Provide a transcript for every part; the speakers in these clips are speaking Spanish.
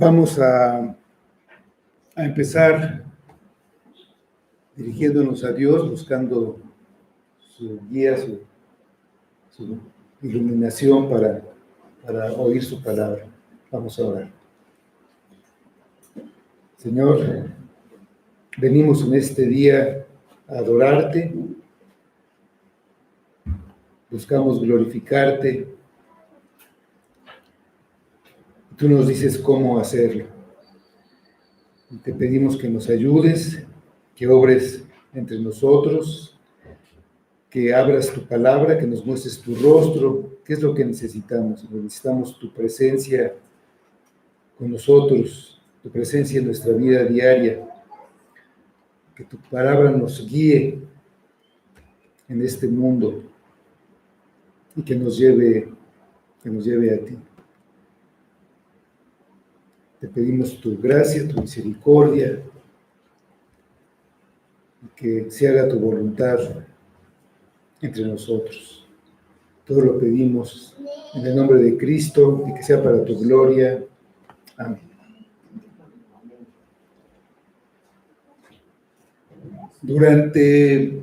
Vamos a empezar dirigiéndonos a Dios, buscando su guía, su iluminación para oír su palabra. Vamos a orar. Señor, venimos en este día a adorarte, buscamos glorificarte. Tú nos dices cómo hacerlo. Y te pedimos que nos ayudes, que obres entre nosotros, que abras tu palabra, que nos muestres tu rostro. ¿Qué es lo que necesitamos? Necesitamos tu presencia con nosotros, tu presencia en nuestra vida diaria, que tu palabra nos guíe en este mundo y que nos lleve a ti. Te pedimos tu gracia, tu misericordia, y que se haga tu voluntad entre nosotros. Todo lo pedimos en el nombre de Cristo y que sea para tu gloria. Amén. Durante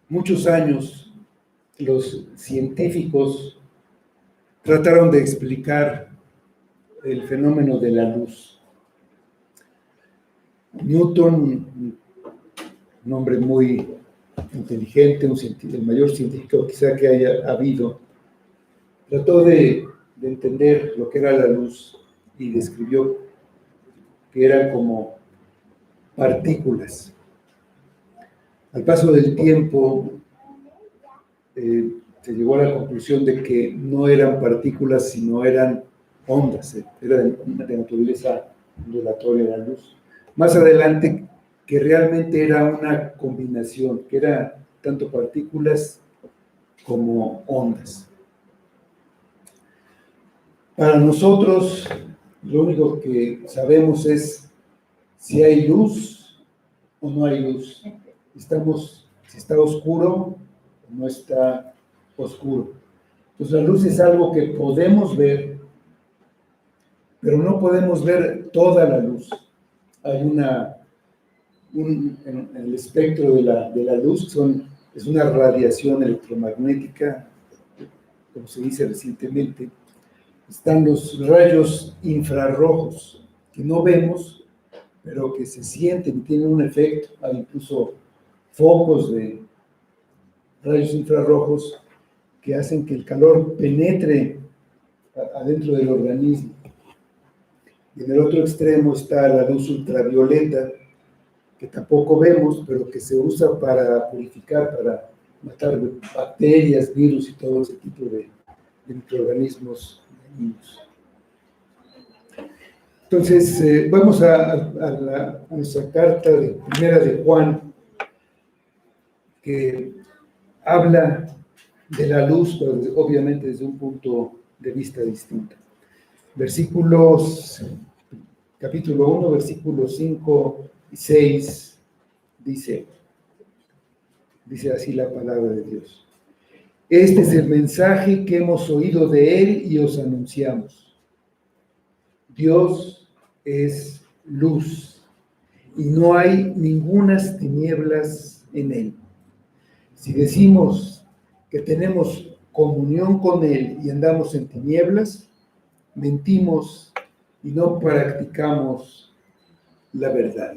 muchos años, los científicos trataron de explicar el fenómeno de la luz. Newton, un hombre muy inteligente, el mayor científico quizá que haya habido, trató de entender lo que era la luz y describió que eran como partículas. Al paso del tiempo, se llegó a la conclusión de que no eran partículas, sino eran ondas, era de naturaleza ondulatoria la luz. Más adelante, que realmente era una combinación, que era tanto partículas como ondas. Para nosotros, lo único que sabemos es si hay luz o no hay luz. Si está oscuro o no está oscuro. Entonces la luz es algo que podemos ver, pero no podemos ver toda la luz. Hay en el espectro de la luz, es una radiación electromagnética, como se dice recientemente. Están los rayos infrarrojos, que no vemos, pero que se sienten y tienen un efecto. Hay incluso focos de rayos infrarrojos que hacen que el calor penetre adentro del organismo. Y en el otro extremo está la luz ultravioleta, que tampoco vemos, pero que se usa para purificar, para matar bacterias, virus y todo ese tipo de microorganismos dañinos. Entonces, vamos a nuestra carta de primera de Juan, que habla de la luz, pero obviamente desde un punto de vista distinto. Capítulo 1, versículos 5 y 6, dice así la palabra de Dios. Este es el mensaje que hemos oído de él y os anunciamos. Dios es luz y no hay ningunas tinieblas en él. Si decimos que tenemos comunión con él y andamos en tinieblas, mentimos y no practicamos la verdad.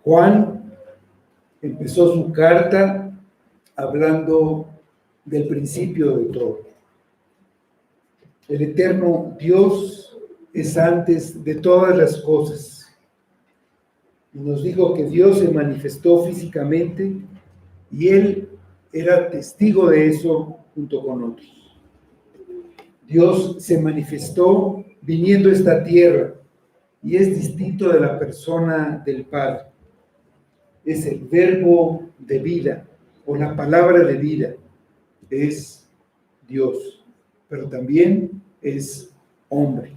Juan empezó su carta hablando del principio de todo. El eterno Dios es antes de todas las cosas. Y nos dijo que Dios se manifestó físicamente y Él era testigo de eso junto con otros. Dios se manifestó viniendo a esta tierra y es distinto de la persona del Padre. Es el verbo de vida o la palabra de vida. Es Dios, pero también es hombre.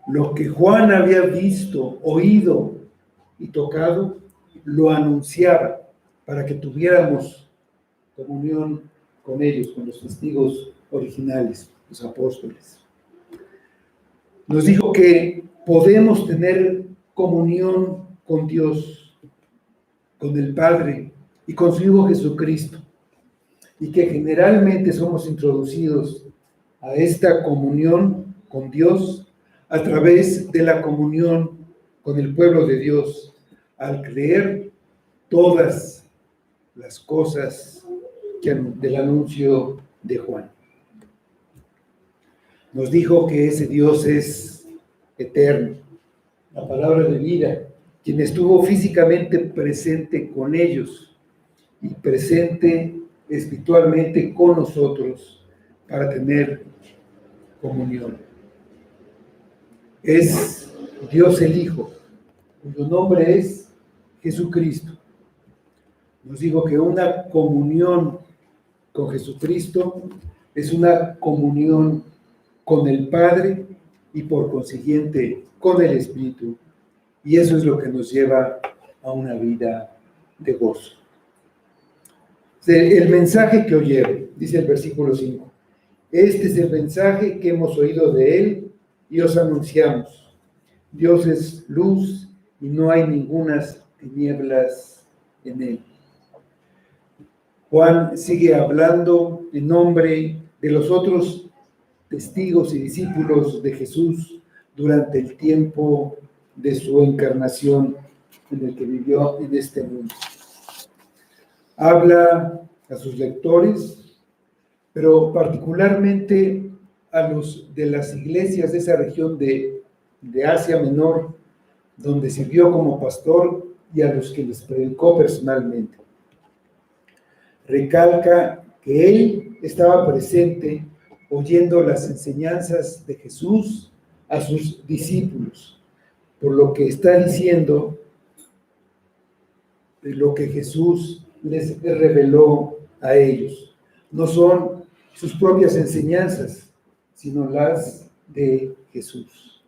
Lo que Juan había visto, oído y tocado, lo anunciaba para que tuviéramos comunión con ellos, con los testigos originales, los apóstoles. Nos dijo que podemos tener comunión con Dios, con el Padre y con su Hijo Jesucristo, y que generalmente somos introducidos a esta comunión con Dios a través de la comunión con el pueblo de Dios, al creer todas las cosas del anuncio de Juan. Nos dijo que ese Dios es eterno, la palabra de vida, quien estuvo físicamente presente con ellos y presente espiritualmente con nosotros para tener comunión. Es Dios el Hijo, cuyo nombre es Jesucristo. Nos dijo que una comunión con Jesucristo es una comunión con el Padre y por consiguiente con el Espíritu. Y eso es lo que nos lleva a una vida de gozo. El mensaje que oyeron, dice el versículo 5, este es el mensaje que hemos oído de Él y os anunciamos. Dios es luz y no hay ningunas tinieblas en Él. Juan sigue hablando en nombre de los otros testigos y discípulos de Jesús durante el tiempo de su encarnación en el que vivió en este mundo. Habla a sus lectores, pero particularmente a los de las iglesias de esa región de Asia Menor, donde sirvió como pastor, y a los que les predicó personalmente. Recalca que él estaba presente oyendo las enseñanzas de Jesús a sus discípulos, por lo que está diciendo de lo que Jesús les reveló a ellos. No son sus propias enseñanzas, sino las de Jesús.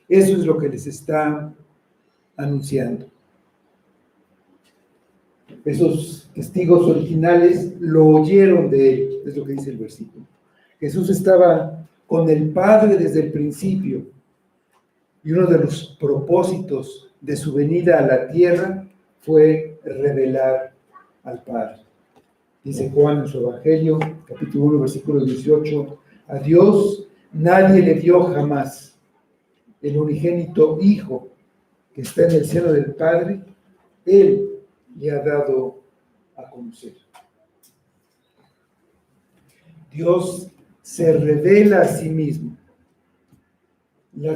Eso es lo que les está anunciando. Esos testigos originales lo oyeron de él, es lo que dice el versículo. Jesús estaba con el Padre desde el principio, y uno de los propósitos de su venida a la tierra fue revelar al Padre. Dice Juan en su Evangelio, capítulo 1, versículo 18, a Dios nadie le dio jamás, el unigénito Hijo que está en el seno del Padre, Él le ha dado a conocer. Dios se revela a sí mismo. La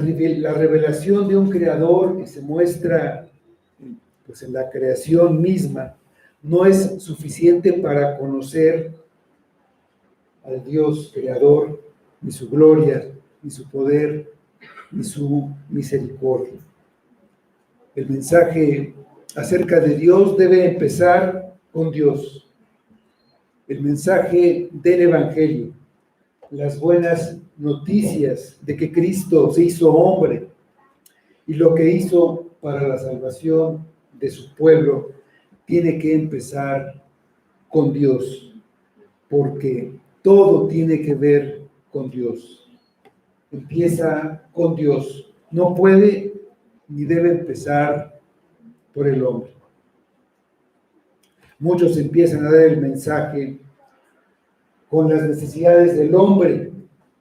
revelación de un creador que se muestra pues, en la creación misma no es suficiente para conocer al Dios creador, ni su gloria, ni su poder, ni su misericordia. El mensaje acerca de Dios debe empezar con Dios. El mensaje del Evangelio, las buenas noticias de que Cristo se hizo hombre y lo que hizo para la salvación de su pueblo, tiene que empezar con Dios, porque todo tiene que ver con Dios. Empieza con Dios. No puede ni debe empezar por el hombre. Muchos empiezan a dar el mensaje con las necesidades del hombre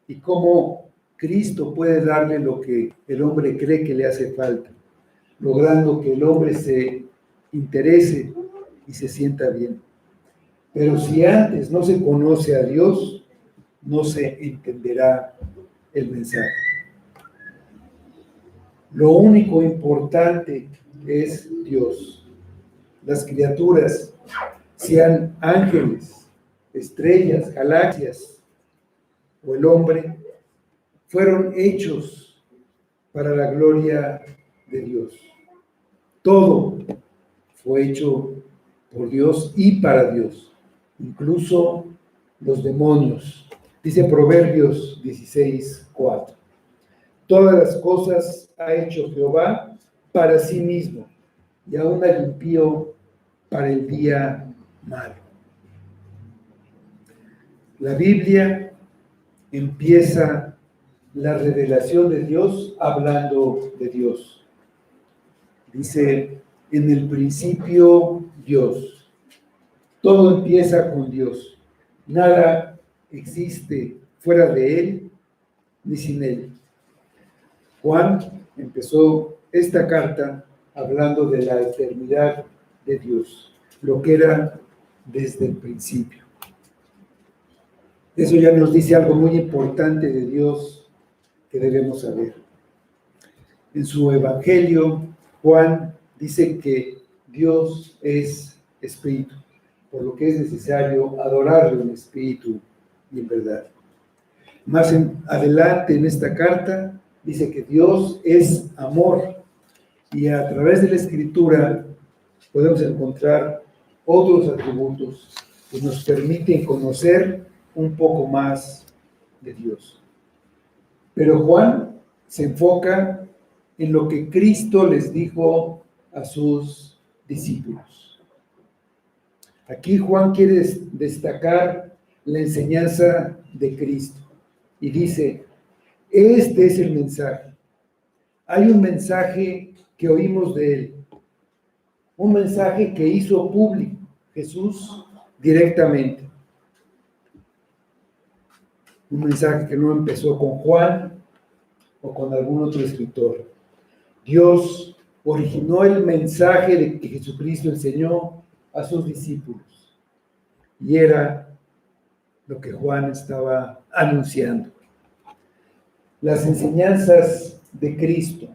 y cómo Cristo puede darle lo que el hombre cree que le hace falta, logrando que el hombre se interese y se sienta bien. Pero si antes no se conoce a Dios, no se entenderá el mensaje. Lo único importante es Dios. Las criaturas, sean ángeles, estrellas, galaxias o el hombre, fueron hechos para la gloria de Dios. Todo fue hecho por Dios y para Dios, incluso los demonios. Dice Proverbios 16:4. Todas las cosas ha hecho Jehová para sí mismo, y aún al impío para el día malo. La Biblia empieza la revelación de Dios hablando de Dios. Dice, en el principio Dios. Todo empieza con Dios. Nada existe fuera de Él ni sin Él. Juan empezó esta carta hablando de la eternidad de Dios, lo que era desde el principio. Eso ya nos dice algo muy importante de Dios que debemos saber. En su evangelio, Juan dice que Dios es espíritu, por lo que es necesario adorarlo en espíritu y en verdad. Más adelante en esta carta dice que Dios es amor, y a través de la Escritura podemos encontrar otros atributos que nos permiten conocer un poco más de Dios. Pero Juan se enfoca en lo que Cristo les dijo a sus discípulos. Aquí Juan quiere destacar la enseñanza de Cristo y dice, este es el mensaje. Hay un mensaje que oímos de él, un mensaje que hizo público Jesús directamente. Un mensaje que no empezó con Juan o con algún otro escritor. Dios originó el mensaje de que Jesucristo enseñó a sus discípulos. Y era lo que Juan estaba anunciando. Las enseñanzas de Cristo,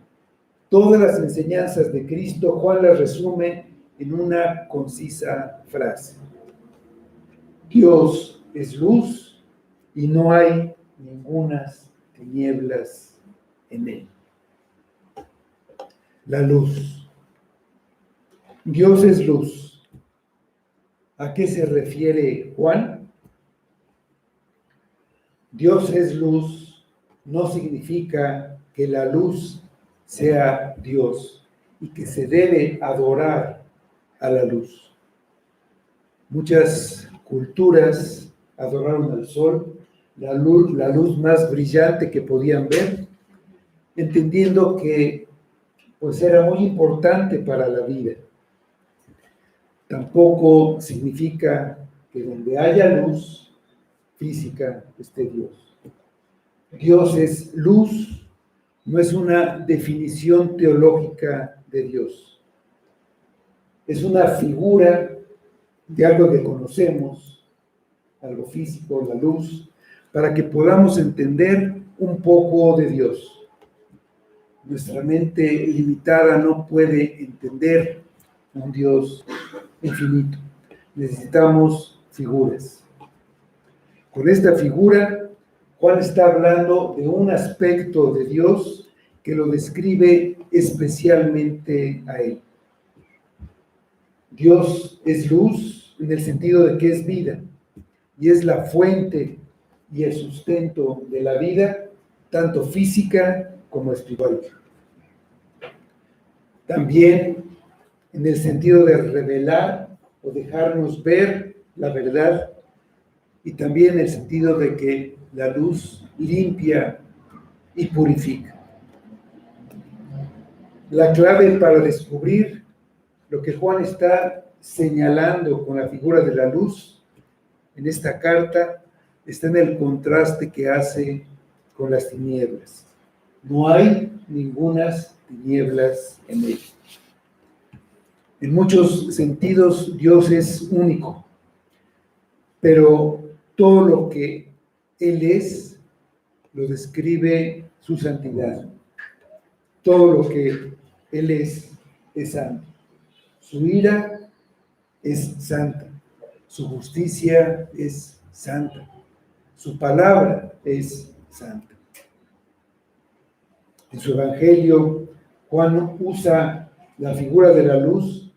todas las enseñanzas de Cristo, Juan las resume en una concisa frase. Dios es luz y no hay ningunas tinieblas en él. La luz. Dios es luz. ¿A qué se refiere Juan? Dios es luz no significa que la luz sea Dios y que se debe adorar a la luz. Muchas culturas adoraron al sol, la luz más brillante que podían ver, entendiendo que pues era muy importante para la vida. Tampoco significa que donde haya luz física esté Dios. Dios es luz, no es una definición teológica de Dios. Es una figura de algo que conocemos, algo físico, la luz, para que podamos entender un poco de Dios. Nuestra mente limitada no puede entender un Dios infinito. Necesitamos figuras. Con esta figura, Juan está hablando de un aspecto de Dios que lo describe especialmente a él. Dios es luz en el sentido de que es vida y es la fuente y el sustento de la vida, tanto física como espiritual. También en el sentido de revelar o dejarnos ver la verdad, y también en el sentido de que la luz limpia y purifica. La clave para descubrir lo que Juan está señalando con la figura de la luz en esta carta está en el contraste que hace con las tinieblas. No hay ningunas tinieblas en él. En muchos sentidos, Dios es único, pero todo lo que Él es, lo describe su santidad. Todo lo que Él es santo. Su ira es santa. Su justicia es santa. Su palabra es santa. En su evangelio, Juan usa la figura de la luz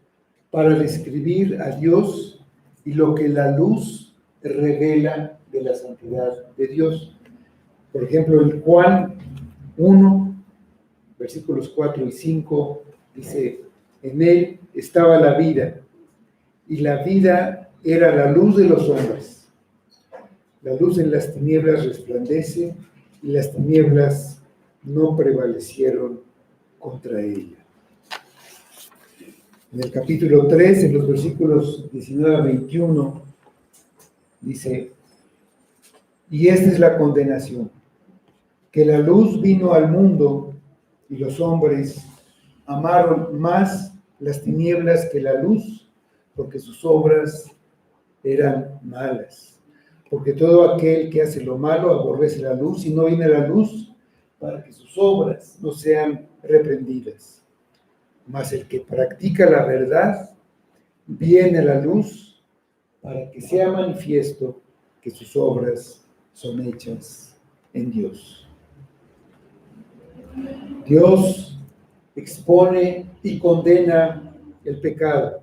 para describir a Dios y lo que la luz revela de la santidad de Dios. Por ejemplo, en Juan 1, versículos 4 y 5, dice, en él estaba la vida, y la vida era la luz de los hombres. La luz en las tinieblas resplandece y las tinieblas no prevalecieron contra ella. En el capítulo 3, en los versículos 19 a 21, dice: y esta es la condenación, que la luz vino al mundo y los hombres amaron más las tinieblas que la luz, porque sus obras eran malas. Porque todo aquel que hace lo malo aborrece la luz y no viene a la luz para que sus obras no sean reprendidas. Mas el que practica la verdad viene a la luz para que sea manifiesto que sus obras son hechas en Dios. Dios expone y condena el pecado,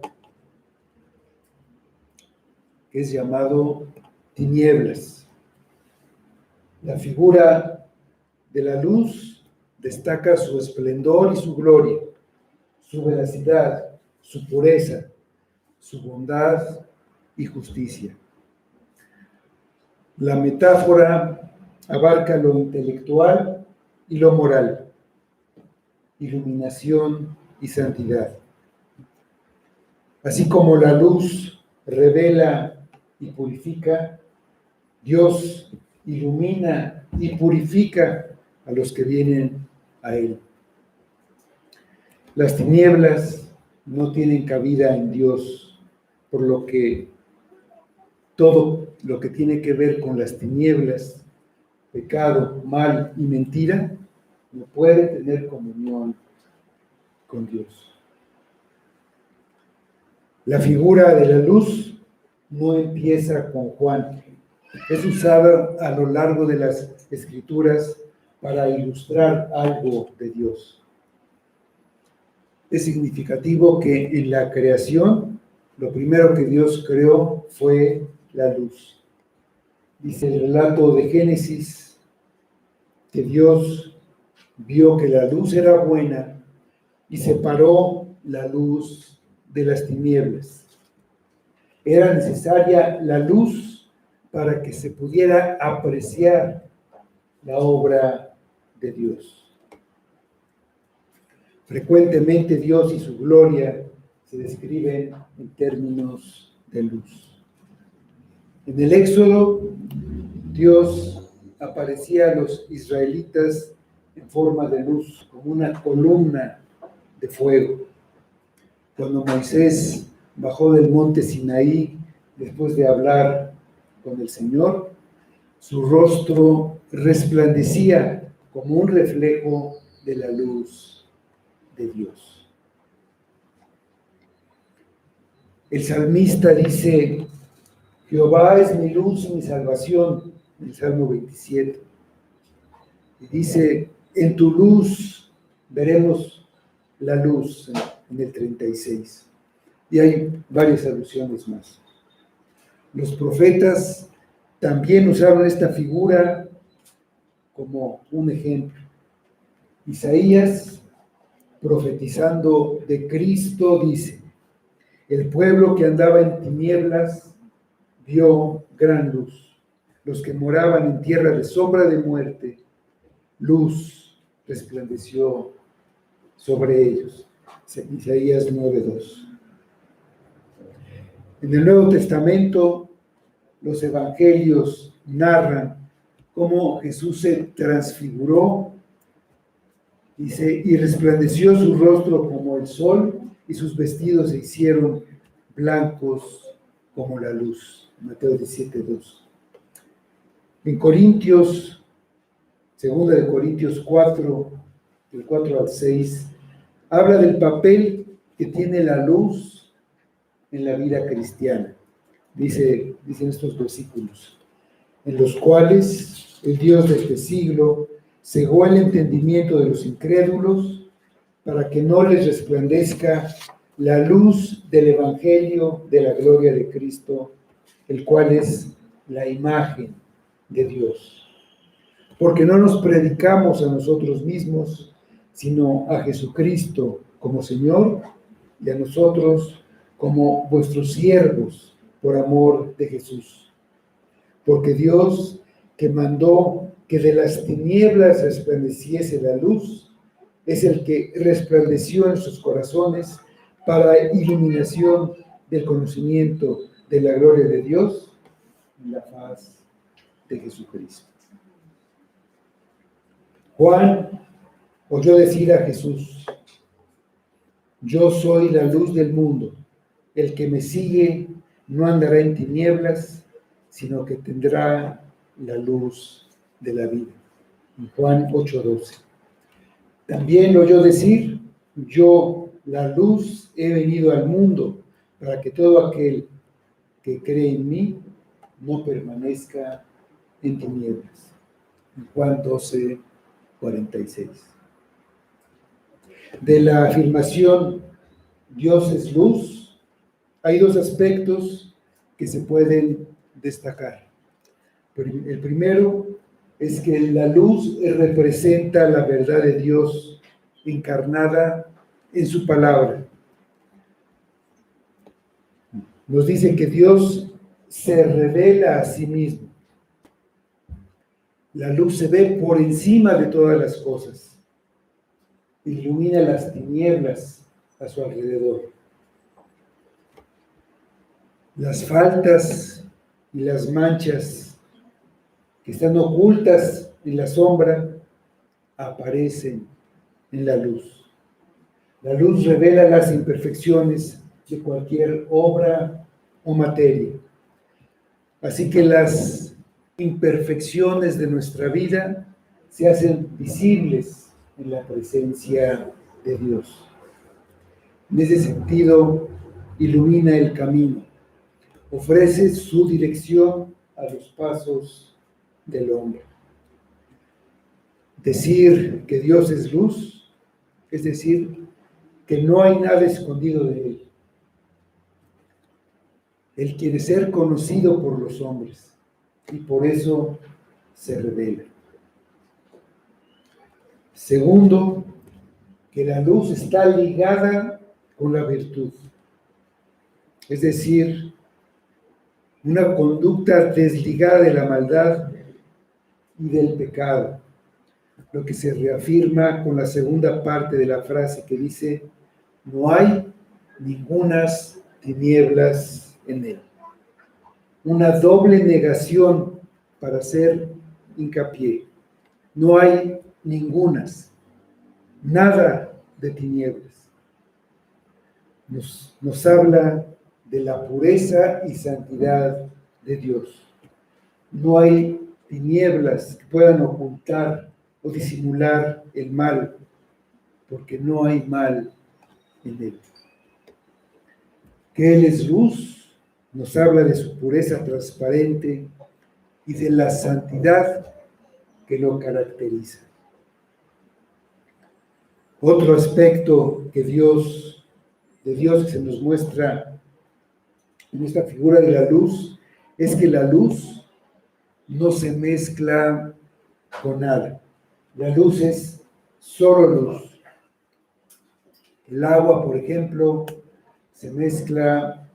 que es llamado tinieblas. La figura de la luz destaca su esplendor y su gloria, su veracidad, su pureza, su bondad y justicia. La metáfora abarca lo intelectual y lo moral, iluminación y santidad. Así como la luz revela y purifica, Dios ilumina y purifica a los que vienen a Él. Las tinieblas no tienen cabida en Dios, por lo que todo lo que tiene que ver con las tinieblas, pecado, mal y mentira, no puede tener comunión con Dios. La figura de la luz no empieza con Juan. Es usada a lo largo de las Escrituras para ilustrar algo de Dios. Es significativo que en la creación, lo primero que Dios creó fue la luz. Dice el relato de Génesis que Dios vio que la luz era buena y separó la luz de las tinieblas. Era necesaria la luz para que se pudiera apreciar la obra de Dios. Frecuentemente Dios y su gloria se describen en términos de luz. En el Éxodo, Dios aparecía a los israelitas en forma de luz, como una columna de fuego. Cuando Moisés bajó del monte Sinaí, después de hablar con el Señor, su rostro resplandecía como un reflejo de la luz de Dios. El salmista dice: Jehová es mi luz y mi salvación, en el Salmo 27. Y dice: en tu luz veremos la luz, en el 36. Y hay varias alusiones más. Los profetas también usaron esta figura como un ejemplo. Isaías, profetizando de Cristo, dice: el pueblo que andaba en tinieblas vio gran luz. Los que moraban en tierra de sombra de muerte, luz resplandeció sobre ellos. Isaías 9:2. En el Nuevo Testamento, los evangelios narran cómo Jesús se transfiguró, dice, y resplandeció su rostro como el sol, y sus vestidos se hicieron blancos como la luz. Mateo 17:2. En Corintios, 2 de Corintios 4, del 4 al 6, habla del papel que tiene la luz en la vida cristiana. Dicen estos versículos: en los cuales el Dios de este siglo cegó el entendimiento de los incrédulos para que no les resplandezca la luz del evangelio de la gloria de Cristo, el cual es la imagen de Dios. Porque no nos predicamos a nosotros mismos, sino a Jesucristo como Señor, y a nosotros como vuestros siervos por amor de Jesús. porque Dios, que mandó que de las tinieblas resplandeciese la luz, es el que resplandeció en sus corazones para iluminación del conocimiento de la gloria de Dios en la faz de Jesucristo. Juan oyó decir a Jesús: yo soy la luz del mundo. El que me sigue no andará en tinieblas, sino que tendrá la luz de la vida. En Juan 8:12. También lo oyó decir: yo, la luz, he venido al mundo para que todo aquel que cree en mí no permanezca en tinieblas. En Juan 12:46. De la afirmación Dios es luz, hay dos aspectos que se pueden destacar. El primero es que la luz representa la verdad de Dios encarnada en su palabra. Nos dice que Dios se revela a sí mismo. La luz se ve por encima de todas las cosas. Ilumina las tinieblas a su alrededor. Las faltas y las manchas que están ocultas en la sombra aparecen en la luz. La luz revela las imperfecciones de cualquier obra o materia. Así que las imperfecciones de nuestra vida se hacen visibles en la presencia de Dios. En ese sentido, ilumina el camino, ofrece su dirección a los pasos del hombre. Decir que Dios es luz, es decir, que no hay nada escondido de Él. Él quiere ser conocido por los hombres y por eso se revela. Segundo, que la luz está ligada con la virtud, es decir, una conducta desligada de la maldad y del pecado, lo que se reafirma con la segunda parte de la frase que dice: no hay ningunas tinieblas en él. Una doble negación para hacer hincapié. No hay ningunas, nada de tinieblas. Nos habla de la pureza y santidad de Dios. No hay tinieblas que puedan ocultar o disimular el mal, porque no hay mal en él. Que Él es luz, nos habla de su pureza transparente y de la santidad que lo caracteriza. Otro aspecto de Dios que se nos muestra en esta figura de la luz es que la luz no se mezcla con nada. La luz es solo luz. El agua, por ejemplo, se mezcla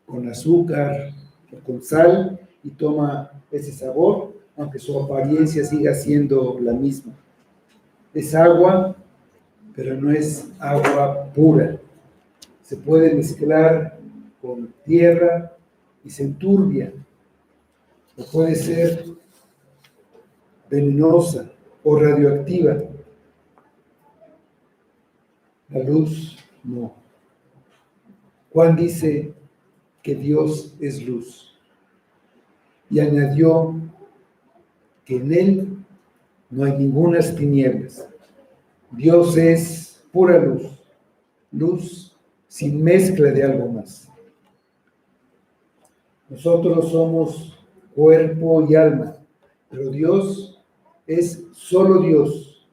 con azúcar o con sal y toma ese sabor, aunque su apariencia siga siendo la misma. Es agua, pero no es agua pura. Se puede mezclar con tierra y se enturbia. O puede ser venenosa o radioactiva. La luz no. Juan dice que Dios es luz y añadió que en Él no hay ningunas tinieblas. Dios es pura luz, luz sin mezcla de algo más. Nosotros somos cuerpo y alma, pero Dios es solo Dios.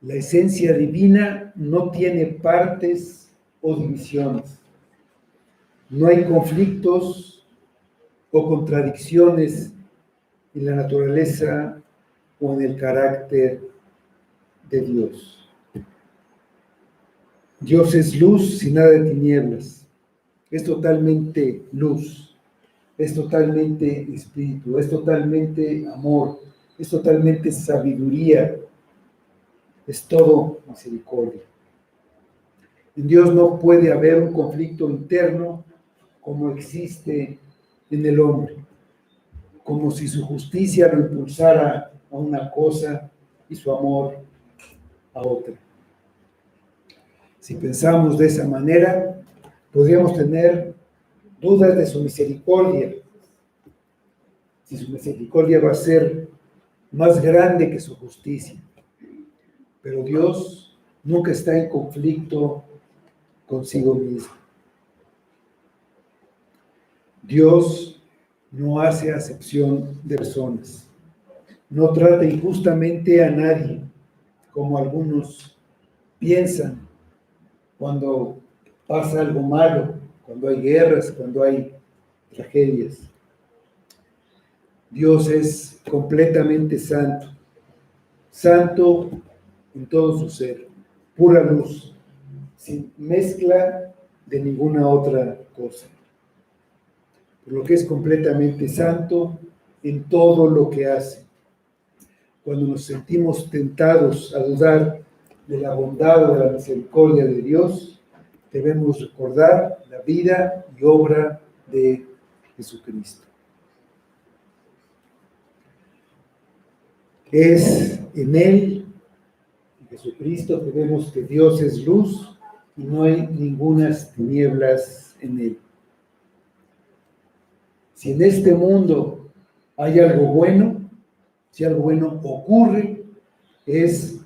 La esencia divina no tiene partes o divisiones. No hay conflictos o contradicciones en la naturaleza o en el carácter de Dios. Dios es luz sin nada de tinieblas. Es totalmente luz. es totalmente espíritu, es totalmente amor, es totalmente sabiduría, es todo misericordia. En Dios no puede haber un conflicto interno como existe en el hombre, como si su justicia lo impulsara a una cosa y su amor a otra. Si pensamos de esa manera, podríamos tener dudas de su misericordia, si su misericordia va a ser más grande que su justicia. Pero Dios nunca está en conflicto consigo mismo. Dios no hace acepción de personas, no trata injustamente a nadie, como algunos piensan cuando pasa algo malo, cuando hay guerras, cuando hay tragedias. Dios es completamente santo, santo en todo su ser, pura luz, sin mezcla de ninguna otra cosa. Por lo que es completamente santo en todo lo que hace. Cuando nos sentimos tentados a dudar de la bondad o de la misericordia de Dios, debemos recordar la vida y obra de Jesucristo. Es en Él, en Jesucristo, que vemos que Dios es luz y no hay ningunas tinieblas en Él. Si en este mundo hay algo bueno, si algo bueno ocurre, es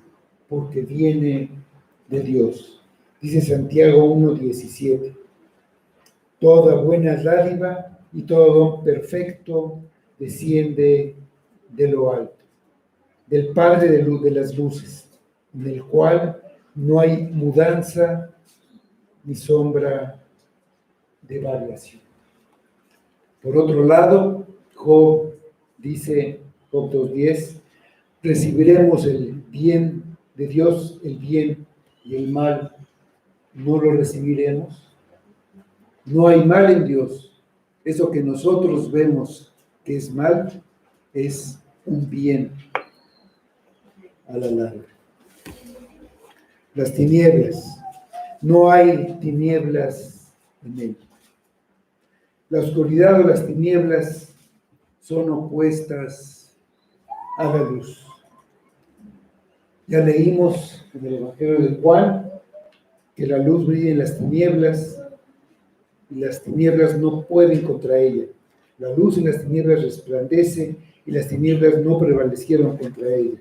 porque viene de Dios. Dice Santiago 1:17. Toda buena dádiva y todo don perfecto desciende de lo alto, del Padre de las luces, en el cual no hay mudanza ni sombra de variación. Por otro lado, Job dice, Job 2:10, recibiremos el bien de Dios, el bien y el mal, no lo recibiremos. No hay mal en Dios. Eso que nosotros vemos que es mal, es un bien a la larga. Las tinieblas. No hay tinieblas en Él. La oscuridad o las tinieblas son opuestas a la luz. Ya leímos en el Evangelio de Juan que la luz brilla en las tinieblas y las tinieblas no pueden contra ella. La luz en las tinieblas resplandece y las tinieblas no prevalecieron contra ella.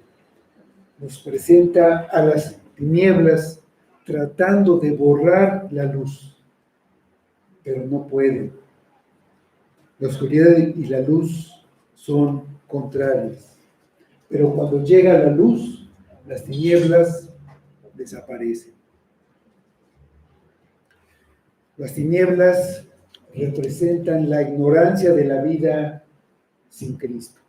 Nos presenta a las tinieblas tratando de borrar la luz, pero no pueden. La oscuridad y la luz son contrarias, pero cuando llega la luz, las tinieblas desaparecen. Las tinieblas representan la ignorancia de la vida sin Cristo.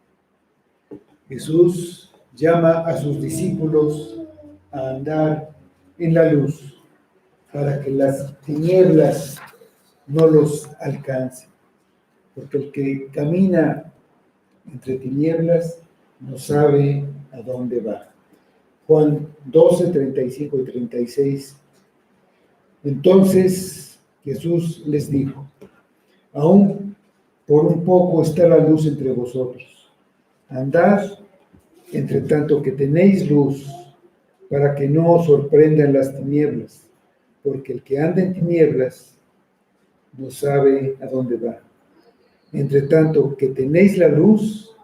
Jesús llama a sus discípulos a andar en la luz para que las tinieblas no los alcancen. Porque el que camina entre tinieblas no sabe a dónde va. Juan 12, 35 y 36. Entonces Jesús les dijo, aún por un poco está la luz entre vosotros. Andad entre tanto que tenéis luz, para que no os sorprendan las tinieblas, porque el que anda en tinieblas no sabe a dónde va. Entre tanto que tenéis la luz,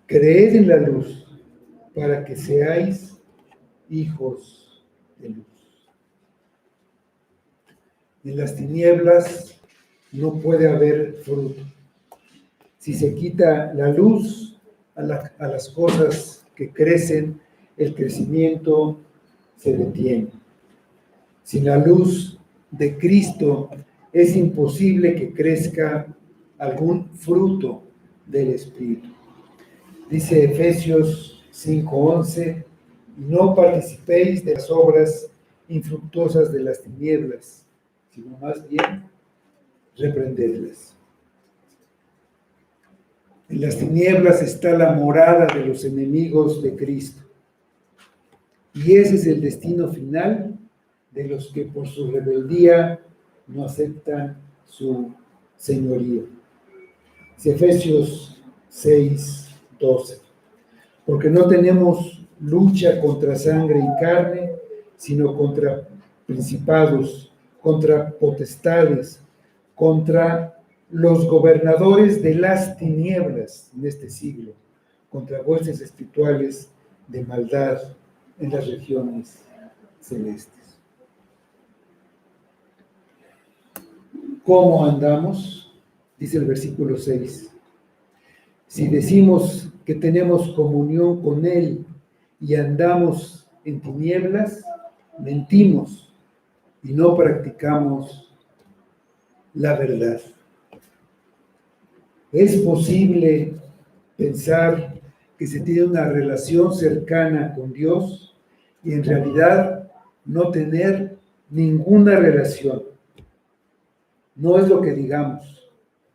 creed en la luz, para que seáis hijos de luz. En las tinieblas no puede haber fruto. Si se quita la luz a las cosas que crecen, el crecimiento se detiene. Sin la luz de Cristo es imposible que crezca algún fruto del Espíritu. Dice Efesios 5:11, no participéis de las obras infructuosas de las tinieblas, sino más bien reprendedlas. En las tinieblas está la morada de los enemigos de Cristo. Y ese es el destino final de los que por su rebeldía no aceptan su señorío. Es Efesios 6:12. Porque no tenemos lucha contra sangre y carne, sino contra principados, contra potestades, contra los gobernadores de las tinieblas en este siglo, contra huestes espirituales de maldad en las regiones celestes. ¿Cómo andamos? Dice el versículo 6. Si decimos que tenemos comunión con Él y andamos en tinieblas, mentimos y no practicamos la verdad. Es posible pensar que se tiene una relación cercana con Dios y en realidad no tener ninguna relación. No es lo que digamos,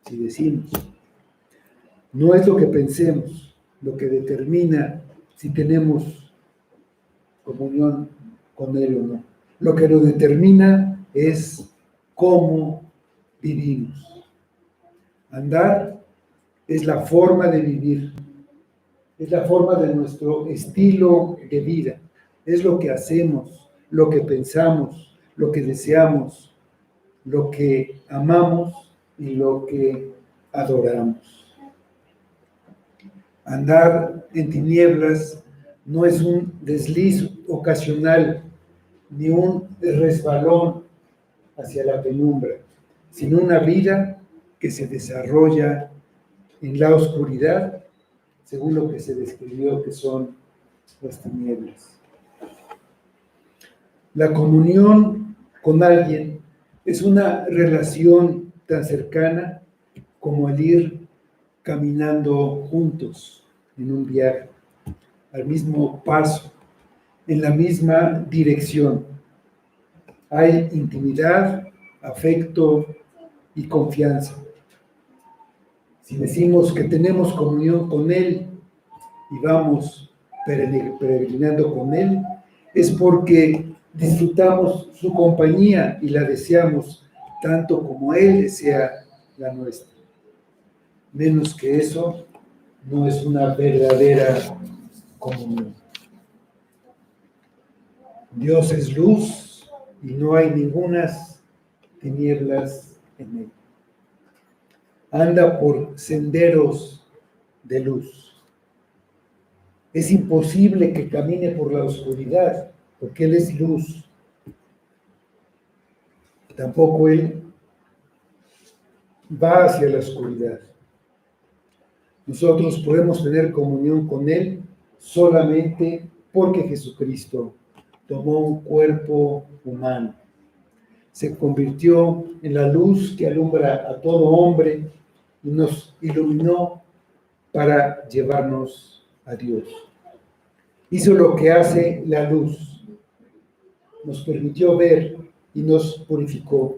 si decimos. No es lo que pensemos, lo que determina si tenemos comunión con Él o no. Lo que lo determina es cómo vivimos. Andar es la forma de vivir, es la forma de nuestro estilo de vida, es lo que hacemos, lo que pensamos, lo que deseamos, lo que amamos y lo que adoramos. Andar en tinieblas no es un desliz ocasional ni un resbalón hacia la penumbra, sino una vida que se desarrolla en la oscuridad, según lo que se describió que son las tinieblas. La comunión con alguien es una relación tan cercana como el ir caminando juntos en un viaje, al mismo paso, en la misma dirección. Hay intimidad, afecto y confianza. Si decimos que tenemos comunión con Él y vamos peregrinando con Él, es porque disfrutamos su compañía y la deseamos tanto como Él desea la nuestra. Menos que eso, no es una verdadera comunión. Dios es luz y no hay ningunas tinieblas en Él. Anda por senderos de luz. Es imposible que camine por la oscuridad, porque Él es luz. Tampoco Él va hacia la oscuridad. Nosotros podemos tener comunión con Él solamente porque Jesucristo tomó un cuerpo humano. Se convirtió en la luz que alumbra a todo hombre y nos iluminó para llevarnos a Dios. Hizo lo que hace la luz. Nos permitió ver y nos purificó.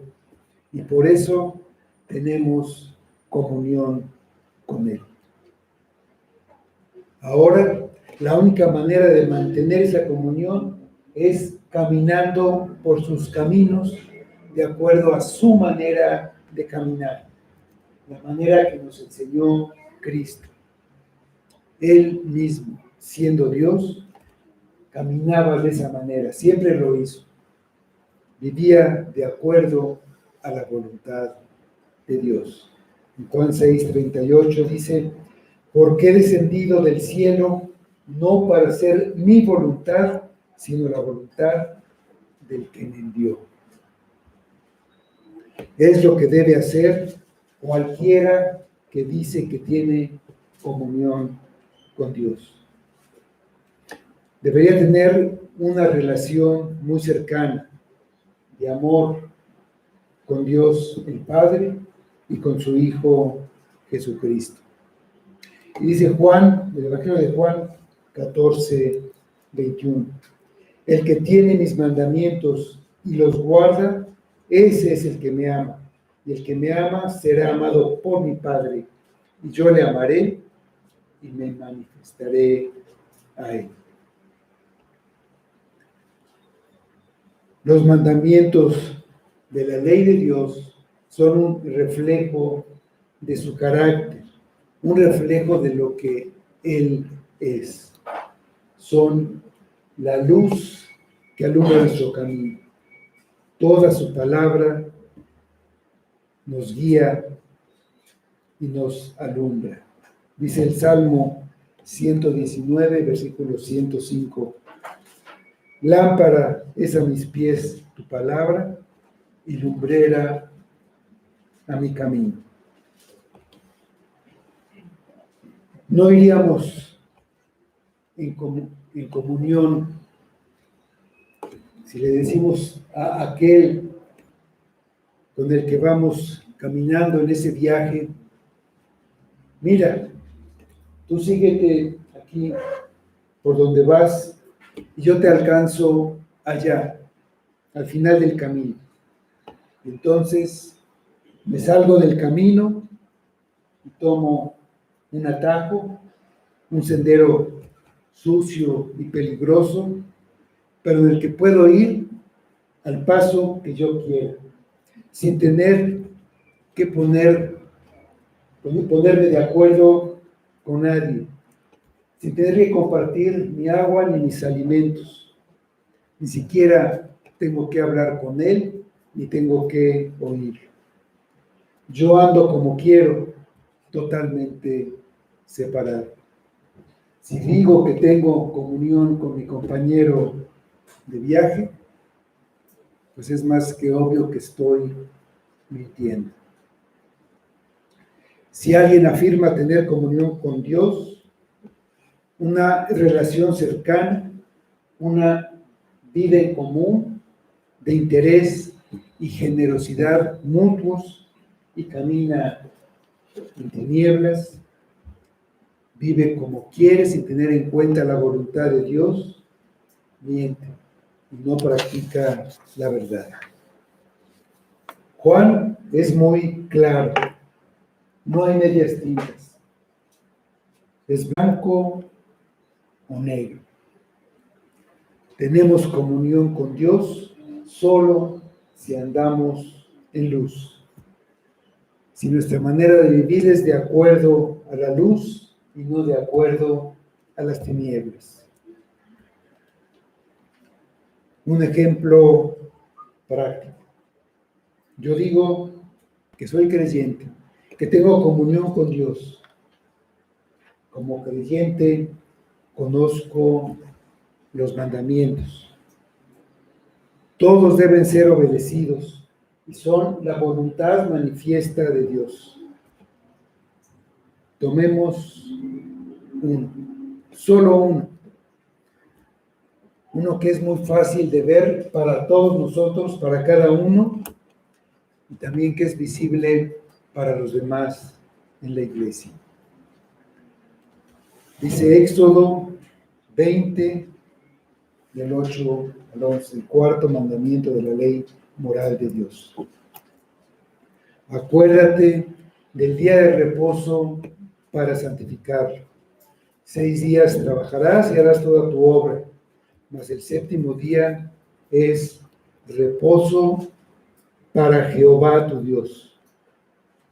Y por eso tenemos comunión con Él. Ahora, la única manera de mantener esa comunión es caminando por sus caminos de acuerdo a su manera de caminar, la manera que nos enseñó Cristo. Él mismo, siendo Dios, caminaba de esa manera, siempre lo hizo. Vivía de acuerdo a la voluntad de Dios. En Juan 6:38 dice: porque he descendido del cielo no para hacer mi voluntad, sino la voluntad del que me envió. Es lo que debe hacer cualquiera que dice que tiene comunión con Dios. Debería tener una relación muy cercana de amor con Dios el Padre y con su Hijo Jesucristo. Y dice Juan, el Evangelio de Juan 14:21. El que tiene mis mandamientos y los guarda, ese es el que me ama. Y el que me ama será amado por mi Padre. Y yo le amaré y me manifestaré a él. Los mandamientos de la ley de Dios son un reflejo de su carácter, un reflejo de lo que Él es. Son la luz que alumbra nuestro camino. Toda su palabra nos guía y nos alumbra. Dice el Salmo 119, versículo 105. Lámpara es a mis pies tu palabra y lumbrera a mi camino. No iríamos en comunión si le decimos a aquel con el que vamos caminando en ese viaje: mira, tú síguete aquí por donde vas y yo te alcanzo allá, al final del camino. Entonces me salgo del camino y tomo un atajo, un sendero sucio y peligroso, pero en el que puedo ir al paso que yo quiera, sin tener que ponerme de acuerdo con nadie, sin tener que compartir ni agua ni mis alimentos. Ni siquiera tengo que hablar con él, ni tengo que oír. Yo ando como quiero, totalmente separado. Si digo que tengo comunión con mi compañero de viaje, pues es más que obvio que estoy mintiendo. Si alguien afirma tener comunión con Dios, una relación cercana, una vida en común, de interés y generosidad mutuos, y camina en tinieblas, vive como quiere sin tener en cuenta la voluntad de Dios, miente y no practica la verdad. Juan es muy claro, no hay medias tintas, es blanco o negro. Tenemos comunión con Dios solo si andamos en luz. Si nuestra manera de vivir es de acuerdo a la luz y no de acuerdo a las tinieblas. Un ejemplo práctico. Yo digo que soy creyente, que tengo comunión con Dios. Como creyente conozco los mandamientos. Todos deben ser obedecidos y son la voluntad manifiesta de Dios. Tomemos uno, solo uno. Uno que es muy fácil de ver para todos nosotros, para cada uno, y también que es visible para los demás en la iglesia. Dice Éxodo 20, del 8 al 11, el cuarto mandamiento de la ley moral de Dios. Acuérdate del día de reposo para santificarlo. 6 días trabajarás y harás toda tu obra, mas el séptimo día es reposo para Jehová tu Dios.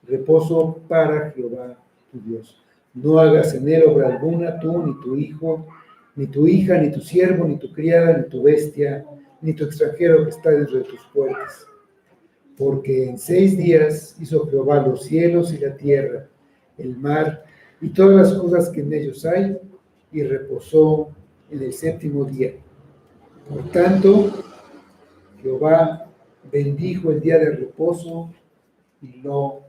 Reposo para Jehová tu Dios. No hagas en él obra alguna, tú, ni tu hijo, ni tu hija, ni tu siervo, ni tu criada, ni tu bestia, ni tu extranjero que está dentro de tus puertas. Porque en 6 días hizo Jehová los cielos y la tierra, el mar y todas las cosas que en ellos hay, y reposó en el séptimo día. Por tanto, Jehová bendijo el día de reposo y lo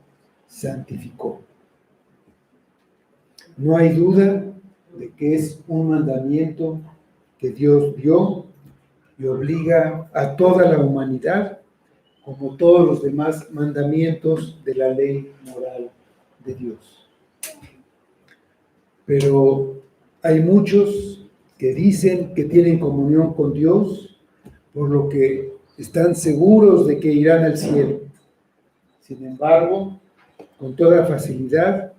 santificó. No hay duda de que es un mandamiento que Dios dio y obliga a toda la humanidad, como todos los demás mandamientos de la ley moral de Dios. Pero hay muchos que dicen que tienen comunión con Dios, por lo que están seguros de que irán al cielo. Sin embargo, con toda facilidad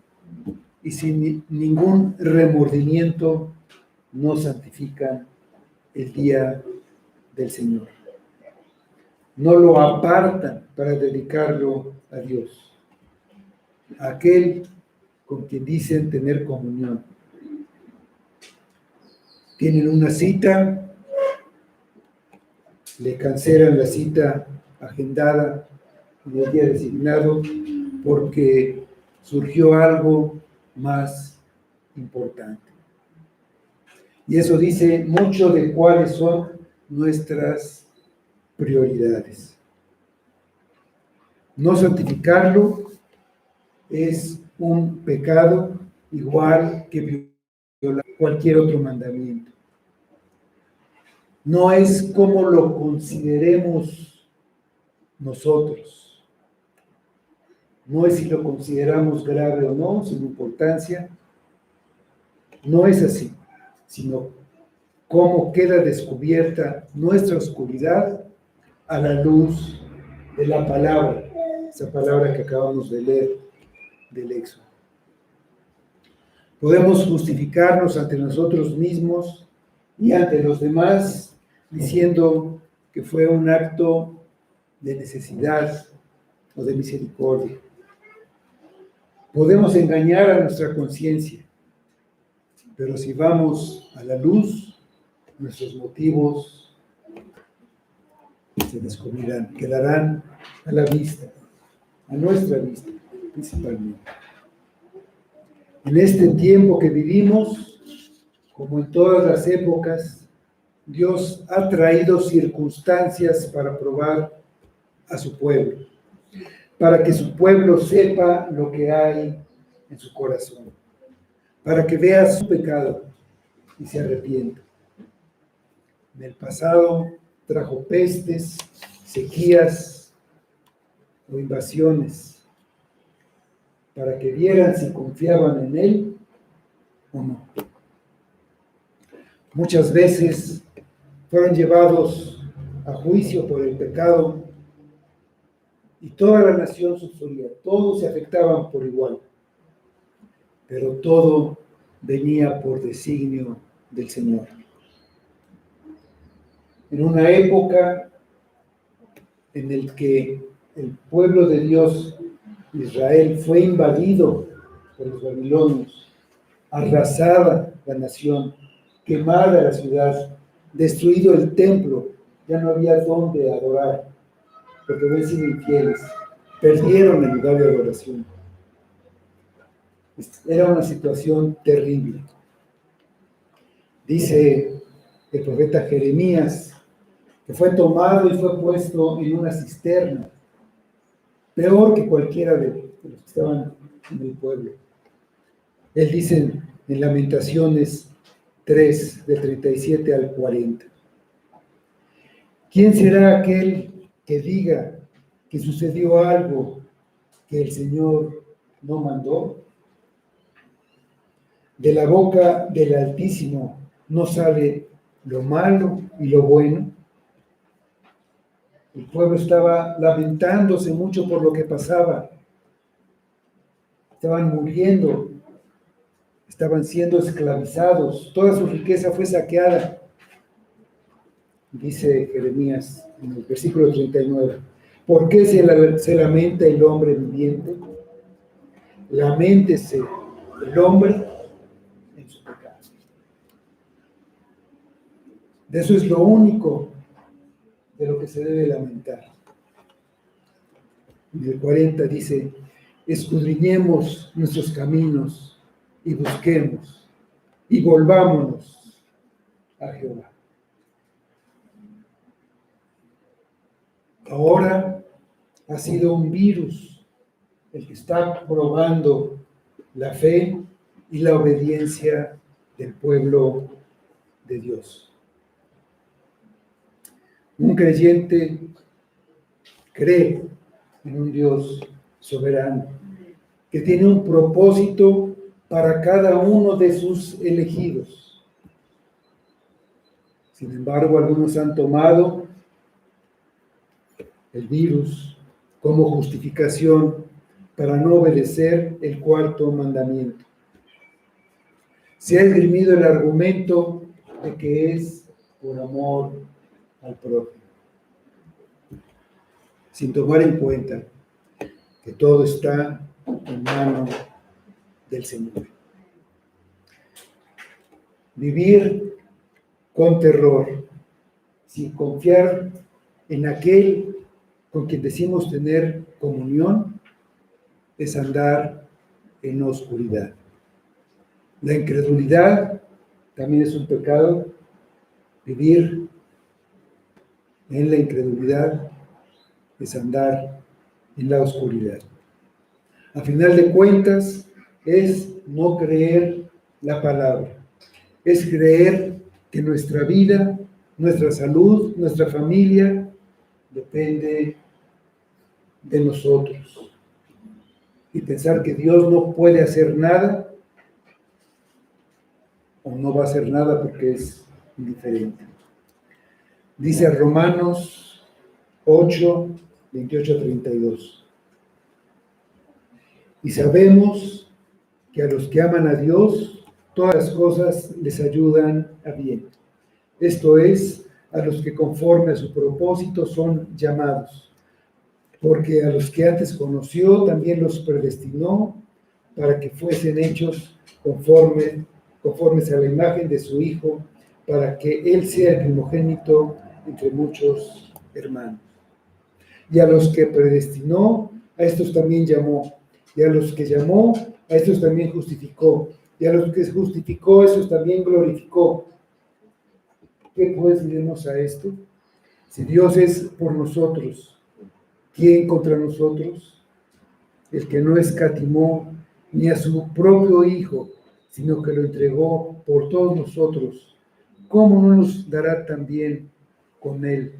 y sin ningún remordimiento no santifican el día del Señor. No lo apartan para dedicarlo a Dios, a aquel con quien dicen tener comunión. Tienen una cita, le cancelan la cita agendada en el día designado porque surgió algo más importante. Y eso dice mucho de cuáles son nuestras prioridades. No santificarlo es un pecado igual que violar cualquier otro mandamiento. No es como lo consideremos nosotros. No es si lo consideramos grave o no, sin importancia. No es así, sino cómo queda descubierta nuestra oscuridad a la luz de la palabra, esa palabra que acabamos de leer del Éxodo. Podemos justificarnos ante nosotros mismos y ante los demás diciendo que fue un acto de necesidad o de misericordia. Podemos engañar a nuestra conciencia, pero si vamos a la luz, nuestros motivos se descubrirán, quedarán a la vista, a nuestra vista principalmente. En este tiempo que vivimos, como en todas las épocas, Dios ha traído circunstancias para probar a su pueblo, para que su pueblo sepa lo que hay en su corazón, para que vea su pecado y se arrepienta. En el pasado trajo pestes, sequías o invasiones, para que vieran si confiaban en Él o no. Muchas veces fueron llevados a juicio por el pecado y toda la nación sufría, todos se afectaban por igual, pero todo venía por designio del Señor. En una época en la que el pueblo de Dios, Israel, fue invadido por los babilonios, arrasada la nación, quemada la ciudad, destruido el templo, ya no había dónde adorar, porque habían sido infieles, perdieron el lugar de adoración. Era una situación terrible. Dice el profeta Jeremías que fue tomado y fue puesto en una cisterna, peor que cualquiera de los que estaban en el pueblo. Él dice en Lamentaciones 3, de 37 al 40. ¿Quién será aquel que diga que sucedió algo que el Señor no mandó? De la boca del Altísimo no sale lo malo y lo bueno. El pueblo estaba lamentándose mucho por lo que pasaba. Estaban muriendo, estaban siendo esclavizados, toda su riqueza fue saqueada. Dice Jeremías en el versículo 39, ¿por qué se lamenta el hombre viviente? Laméntese el hombre en su pecado. De eso es lo único de lo que se debe lamentar. En el 40 dice, escudriñemos nuestros caminos y busquemos y volvámonos a Jehová. Ahora ha sido un virus el que está probando la fe y la obediencia del pueblo de Dios. Un creyente cree en un Dios soberano, que tiene un propósito para cada uno de sus elegidos. Sin embargo, algunos han tomado el virus como justificación para no obedecer el cuarto mandamiento. Se ha esgrimido el argumento de que es por amor al prójimo, sin tomar en cuenta que todo está en manos del Señor. Vivir con terror, sin confiar en aquel con quien decimos tener comunión, es andar en oscuridad. La incredulidad también es un pecado. Vivir en la incredulidad es andar en la oscuridad. A final de cuentas, es no creer la palabra. Es creer que nuestra vida, nuestra salud, nuestra familia depende de nosotros. Y pensar que Dios no puede hacer nada o no va a hacer nada porque es indiferente. Dice Romanos 8, 28 a 32. Y sabemos que a los que aman a Dios, todas las cosas les ayudan a bien. Esto es, a los que conforme a su propósito son llamados. Porque a los que antes conoció, también los predestinó para que fuesen hechos conformes a la imagen de su Hijo, para que Él sea el primogénito entre muchos hermanos. Y a los que predestinó, a estos también llamó. Y a los que llamó, a estos también justificó. Y a los que justificó, a estos también glorificó. ¿Qué pues diremos a esto? Si Dios es por nosotros, ¿quién contra nosotros? El que no escatimó ni a su propio Hijo, sino que lo entregó por todos nosotros, ¿cómo no nos dará también con Él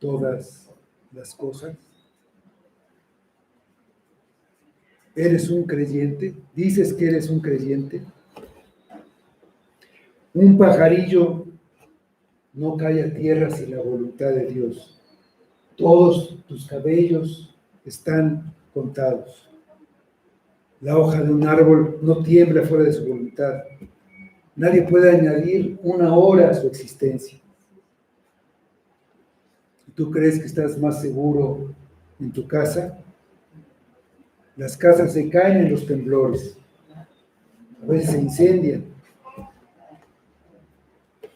todas las cosas? ¿Eres un creyente? ¿Dices que eres un creyente? Un pajarillo no cae a tierra sin la voluntad de Dios. Todos tus cabellos están contados. La hoja de un árbol no tiembla fuera de su voluntad. Nadie puede añadir una hora a su existencia. ¿Tú crees que estás más seguro en tu casa? Las casas se caen en los temblores. A veces se incendian.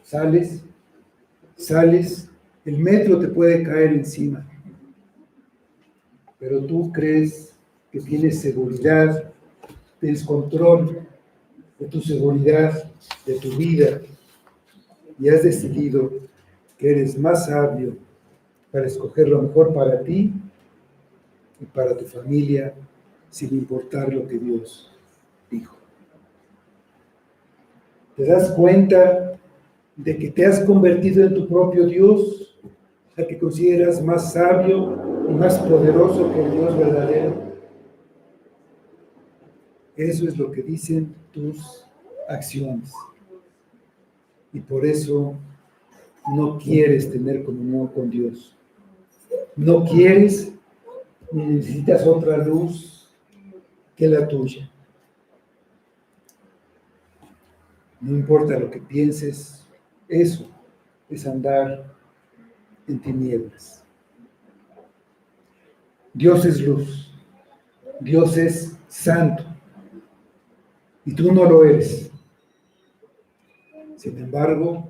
Sales, el metro te puede caer encima. Pero tú crees que tienes seguridad, tienes control de tu seguridad, de tu vida, y has decidido que eres más sabio para escoger lo mejor para ti y para tu familia, sin importar lo que Dios dijo. ¿Te das cuenta de que te has convertido en tu propio Dios, al que consideras más sabio y más poderoso que el Dios verdadero? Eso es lo que dicen tus acciones. Y por eso no quieres tener comunión con Dios. No quieres ni necesitas otra luz que la tuya. No importa lo que pienses, eso es andar en tinieblas. Dios es luz, Dios es santo, y tú no lo eres. Sin embargo,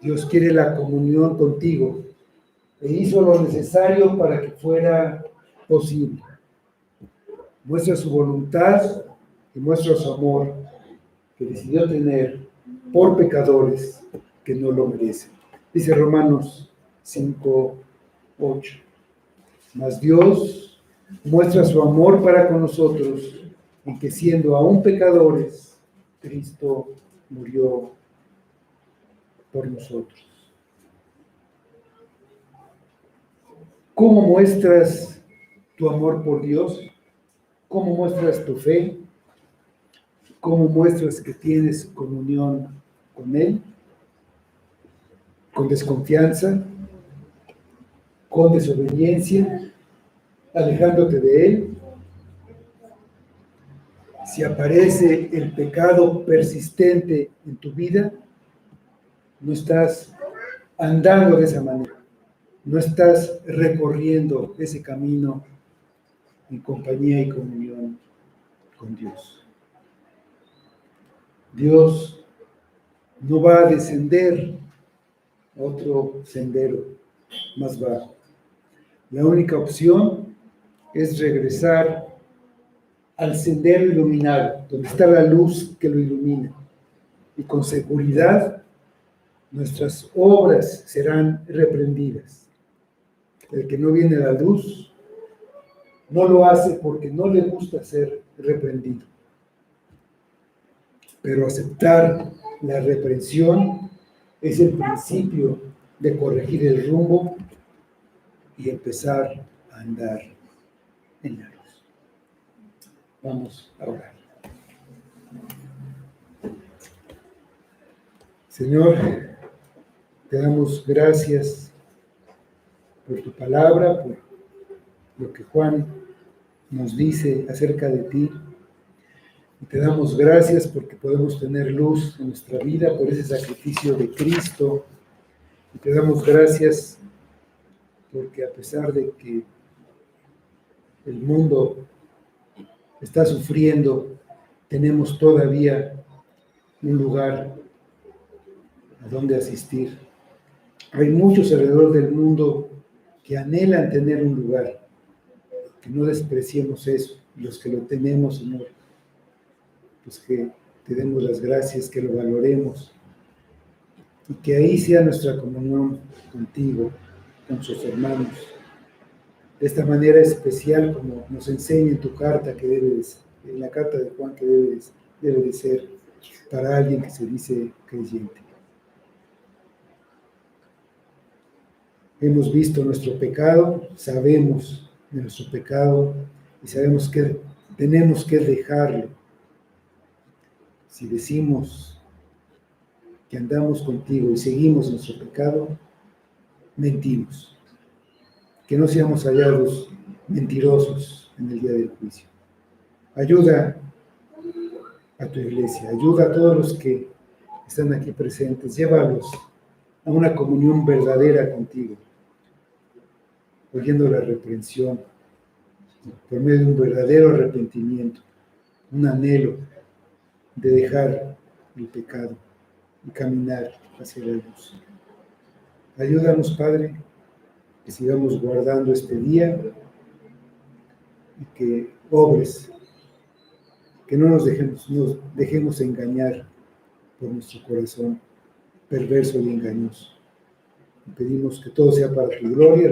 Dios quiere la comunión contigo e hizo lo necesario para que fuera posible. Muestra su voluntad y muestra su amor que decidió tener por pecadores que no lo merecen. Dice Romanos 5:8. Mas Dios muestra su amor para con nosotros en que siendo aún pecadores, Cristo murió por nosotros. ¿Cómo muestras tu amor por Dios? ¿Cómo muestras tu fe? ¿Cómo muestras que tienes comunión con Él? ¿Con desconfianza? ¿Con desobediencia? ¿Alejándote de Él? Si aparece el pecado persistente en tu vida, no estás andando de esa manera, no estás recorriendo ese camino en compañía y comunión con Dios. Dios no va a descender a otro sendero más bajo. La única opción es regresar al sendero iluminado, donde está la luz que lo ilumina. Y con seguridad nuestras obras serán reprendidas. El que no viene a la luz no lo hace porque no le gusta ser reprendido. Pero aceptar la reprensión es el principio de corregir el rumbo y empezar a andar en la luz. Vamos a orar. Señor, te damos gracias por tu palabra, por lo que Juan nos dice acerca de ti. Y te damos gracias porque podemos tener luz en nuestra vida por ese sacrificio de Cristo. Y te damos gracias porque a pesar de que el mundo está sufriendo, tenemos todavía un lugar a donde asistir. Hay muchos alrededor del mundo que anhelan tener un lugar. Que no despreciemos eso. Los que lo tenemos, Señor, pues que te demos las gracias, que lo valoremos y que ahí sea nuestra comunión contigo, con sus hermanos. De esta manera especial, como nos enseña en tu carta, en la carta de Juan, que debe de ser para alguien que se dice creyente. Hemos visto nuestro pecado, sabemos de nuestro pecado y sabemos que tenemos que dejarlo. Si decimos que andamos contigo y seguimos nuestro pecado, mentimos. Que no seamos hallados mentirosos en el día del juicio. Ayuda a tu iglesia, ayuda a todos los que están aquí presentes, llévalos a una comunión verdadera contigo, oyendo la reprensión, por medio de un verdadero arrepentimiento, un anhelo de dejar el pecado y caminar hacia la luz. Ayúdanos, Padre, que sigamos guardando este día y que obres, que no nos dejemos engañar por nuestro corazón perverso y engañoso. Y pedimos que todo sea para tu gloria.